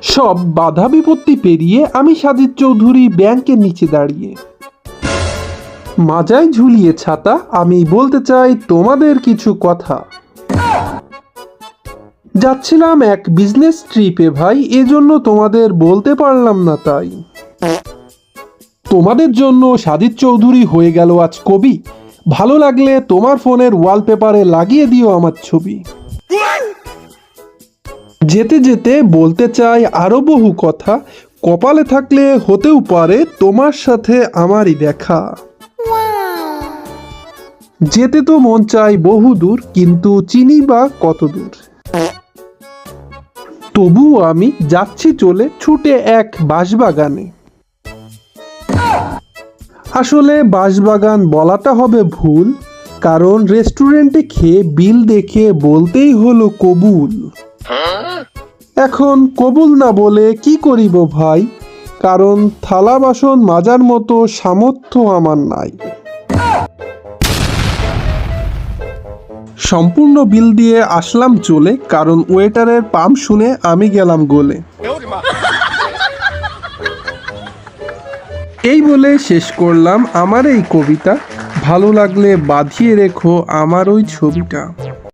সব বাধা বিপত্তি পেরিয়ে আমি সাজিদ চৌধুরী ব্যাংকের নিচে দাঁড়িয়ে, মাজায় ঝুলিয়ে ছাতা। আমি বলতে চাই তোমাদের কিছু কথা। যাচ্ছিলাম এক বিজনেস ট্রিপে ভাই, এজন্য তোমাদের বলতে পারলাম না। তাই তোমাদের জন্য সাজিদ চৌধুরী হয়ে গেল আজ কবি। ভালো লাগলে তোমার ফোনের ওয়ালপেপারে লাগিয়ে দিও আমার ছবি। যেতে যেতে বলতে চাই আরো বহু কথা, কপালে থাকলে হতেও পারে তোমার সাথে আমারই দেখা। যেতে তো মন চাই বহু দূর, কিন্তু চিনি বা কত দূর। তবুও আমি যাচ্ছি চলে ছুটে এক বাঁশবাগানে। আসলে বাঁশবাগান বলাটা হবে ভুল, কারণ রেস্টুরেন্টে খেয়ে বিল দেখে বলতেই হলো কবুল। এখন কবুল না বলে কি করিব ভাই, কারণ থালা বাসন মাজার মতো সামর্থ্য আমার নাই। সম্পূর্ণ বিল দিয়ে আসলাম চলে, কারণ ওয়েটারের পাম্প শুনে আমি গেলাম গলে। এই বলে শেষ করলাম আমার এই কবিতা। ভালো লাগলে বাঁধিয়ে রেখো আমার ওই ছবিটা।